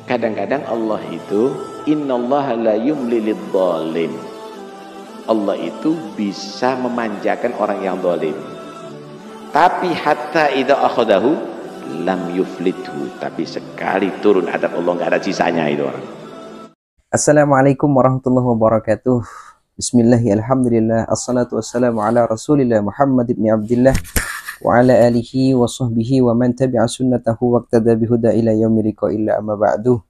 Kadang-kadang Allah itu innallaha la yumli lidzalim. Allah itu bisa memanjakan orang yang zalim. Tapi hatta idza akhadahu lam yuflithu. Tapi sekali turun adab Allah enggak ada sisanya itu orang. Assalamualaikum warahmatullahi wabarakatuh. Bismillahirrahmanirrahim. Alhamdulillah. Assalatu wassalamu ala Rasulillah Muhammad ibn Abdullah wa ala alihi wa sahbihi wa man tabi'a sunnatahu waqtada bihuda ila yaumil liqa'il amma ba'du.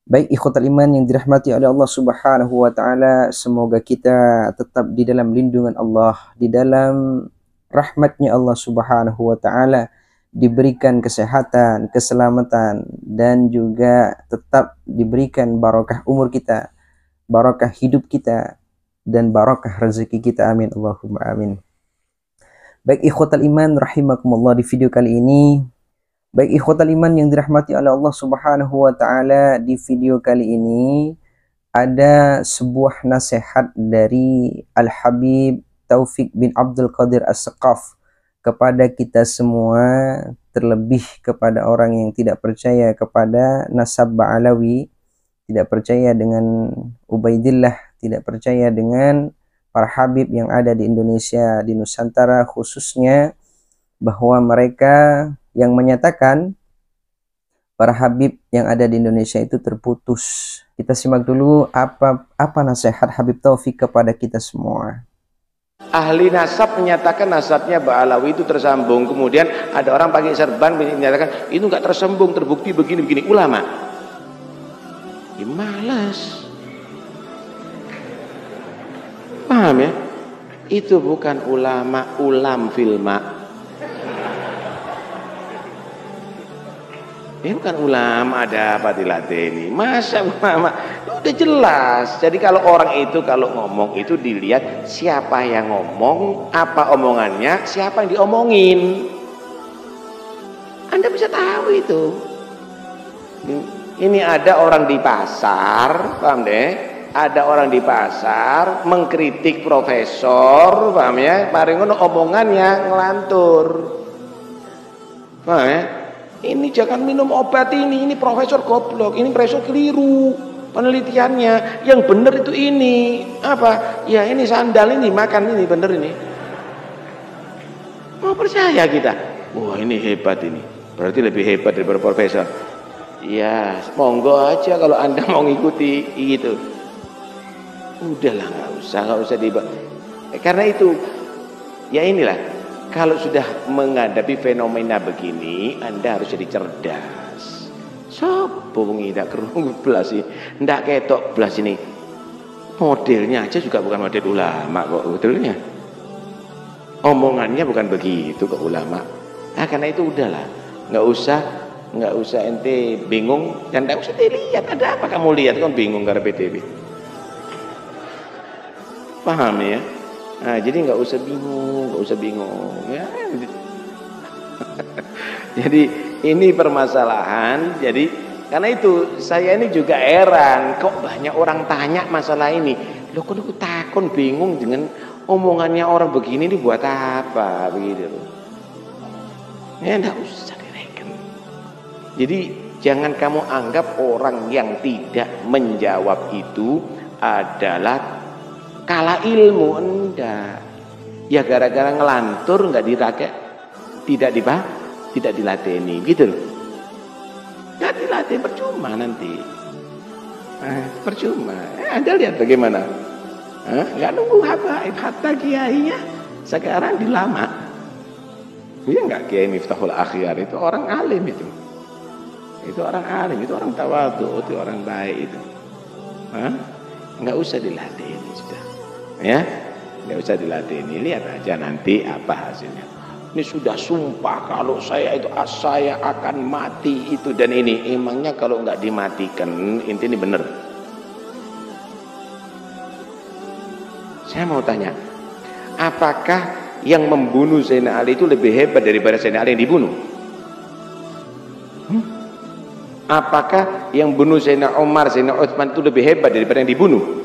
Baik ikhwatal iman yang dirahmati oleh Allah Subhanahu wa taala, semoga kita tetap di dalam lindungan Allah, di dalam rahmatnya Allah Subhanahu wa taala, diberikan kesehatan, keselamatan, dan juga tetap diberikan barokah umur kita, barokah hidup kita, dan barokah rezeki kita. Amin Allahumma amin. Baik ikhwatal iman rahimakumullah, di video kali ini, baik ikhwatal iman yang dirahmati oleh Allah Subhanahu wa taala, di video kali ini ada sebuah nasihat dari Al-Habib Taufik bin Abdul Qadir As-Saqaf kepada kita semua, terlebih kepada orang yang tidak percaya kepada nasab Ba'alawi, tidak percaya dengan Ubaidillah, tidak percaya dengan para habib yang ada di Indonesia, di Nusantara khususnya, bahwa mereka yang menyatakan para habib yang ada di Indonesia itu terputus. Kita simak dulu apa nasihat Habib Taufik kepada kita semua. Ahli nasab menyatakan nasabnya Ba'alawi itu tersambung. Kemudian ada orang pakai serban menyatakan itu nggak tersambung, terbukti begini-begini. Ulama ya malas, paham ya? Itu bukan ulama, ulam filma. Ini bukan ulama, ada apa dilateni? Masa ulama? Udah jelas. Jadi kalau orang itu kalau ngomong itu dilihat siapa yang ngomong, apa omongannya, siapa yang diomongin. Anda bisa tahu itu. Ini ada orang di pasar, paham deh? Ada orang di pasar mengkritik profesor, paham ya? Mari ngono omongannya ngelantur. Paham ya? Ini jangan minum obat ini profesor goblok, ini profesor keliru penelitiannya, yang benar itu ini apa ya, ini sandal ini makan ini bener ini. Mau percaya kita, wah ini hebat, ini berarti lebih hebat daripada profesor. Ya monggo aja kalau Anda mau ngikuti gitu. Udahlah, nggak usah karena itu ya inilah. Kalau sudah menghadapi fenomena begini, Anda harus jadi cerdas. Sopo ngidak kerungu belas ini, ndak ketok belas ini. Modelnya aja juga bukan model ulama kok, betulnya. Omongannya bukan begitu kok ulama. Nah karena itu udahlah, nggak usah ente bingung dan nggak usah dilihat. Ada apa kamu lihat kan bingung karena PTB. Paham ya? Nah, jadi nggak usah bingung ya. Jadi ini permasalahan. Jadi karena itu saya ini juga heran kok banyak orang tanya masalah ini. Loh kok aku takut bingung dengan omongannya orang begini ini buat apa begitu loh. Ya nggak usah direken. Jadi jangan kamu anggap orang yang tidak menjawab itu adalah kalah ilmu. Enggak ya, gara-gara ngelantur nggak diraket, tidak dilateni gitu loh. Nggak dilatih percuma nanti. Percuma. Anda lihat bagaimana, nggak nunggu habaib hatta kiainya sekarang dilama. Iya nggak, Kiai Miftahul Akhyar itu orang alim, itu orang alim, itu orang tawadhu, itu orang baik itu. Nggak usah dilatih ini sudah. Ya, nggak usah dilatih ini, lihat aja nanti apa hasilnya. Ini sudah sumpah kalau saya akan mati itu dan ini. Emangnya kalau nggak dimatikan ini bener? Saya mau tanya, apakah yang membunuh Sayyidina Ali itu lebih hebat daripada Sayyidina Ali yang dibunuh? Apakah yang bunuh Sayyidina Umar, Sayyidina Utsman itu lebih hebat daripada yang dibunuh?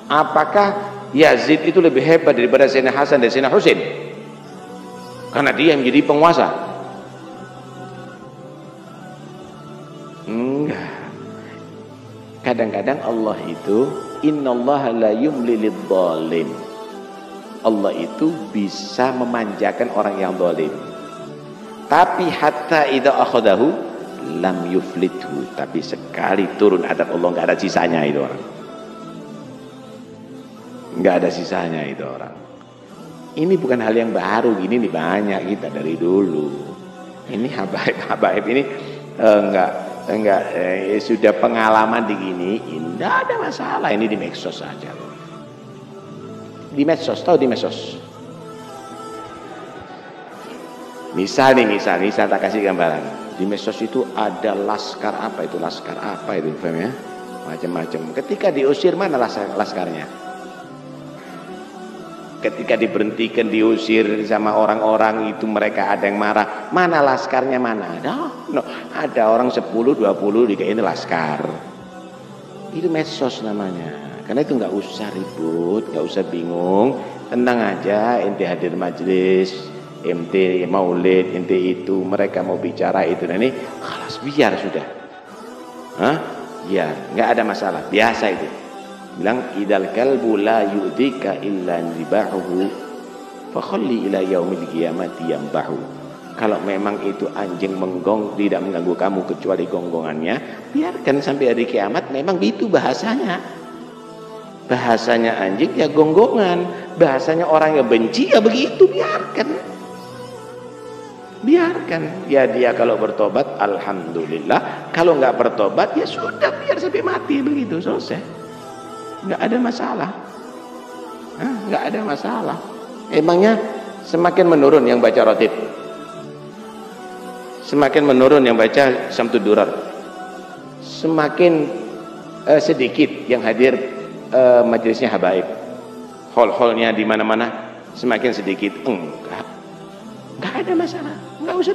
Apakah Yazid itu lebih hebat daripada Sayyidina Hasan dan Sayyidina Husain? Karena dia yang menjadi penguasa. Enggak. Kadang-kadang Allah itu innallaha la yumli lidzalim. Allah itu bisa memanjakan orang yang zalim. Tapi hatta idza akhadahu lam yuflithu. Tapi sekali turun adab Allah enggak ada sisanya itu orang. Enggak ada sisanya itu orang. Ini bukan hal yang baru, gini nih banyak kita dari dulu. Ini habaib ini sudah pengalaman diginiin, enggak ada masalah. Ini di medsos saja. Di medsos, tahu di medsos. Misal tak kasih gambaran. Di medsos itu ada laskar apa itu paham ya? Macam-macam. Ketika diusir mana laskarnya? Ketika diberhentikan, diusir sama orang-orang itu, mereka ada yang marah. Mana laskarnya mana? Ada orang 10, 20 dikain laskar. Itu medsos namanya. Karena itu nggak usah ribut, nggak usah bingung. Tenang aja, ente hadir majelis, ente maulid, ente itu, mereka mau bicara itu dan ini, khalas biar sudah. Biar, nggak ada masalah, biasa itu. Bilang idal kalbu la yu'dika illa nibahuhu fa khalli ila yaumil qiyamati yambahu. Kalau memang itu anjing tidak mengganggu kamu kecuali gonggongannya, biarkan sampai hari kiamat. Memang itu bahasanya. Bahasanya anjing ya gonggongan, bahasanya orang yang benci ya begitu, biarkan ya. Dia kalau bertobat alhamdulillah, kalau nggak bertobat ya sudah, biar sampai mati begitu, selesai. Nggak ada masalah. Nggak ada masalah. Emangnya semakin menurun yang baca rotib, semakin menurun yang baca Syamtud Durar, semakin sedikit yang hadir majelisnya habaib, hol-holnya di mana-mana semakin sedikit. Enggak ada masalah, enggak usah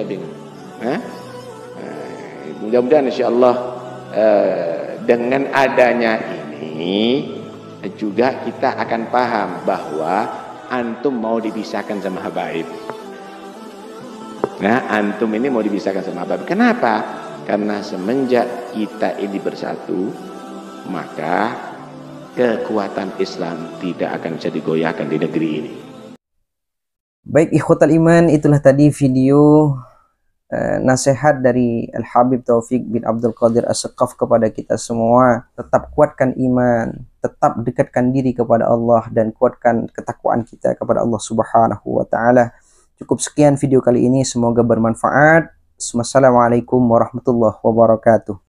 bingung. Mudah-mudahan insyaallah dengan adanya ini juga kita akan paham bahwa antum mau dipisahkan sama habaib. Nah, antum ini mau dipisahkan sama habaib. Kenapa? Karena semenjak kita ini bersatu, maka kekuatan Islam tidak akan bisa digoyahkan di negeri ini. Baik ikhwatal iman, itulah tadi video nasihat dari Al-Habib Taufik bin Abdul Qadir As-Saqqaf kepada kita semua. Tetap kuatkan iman, tetap dekatkan diri kepada Allah, dan kuatkan ketakwaan kita kepada Allah Subhanahu wa Ta'ala. Cukup sekian video kali ini, semoga bermanfaat. Wassalamualaikum warahmatullahi wabarakatuh.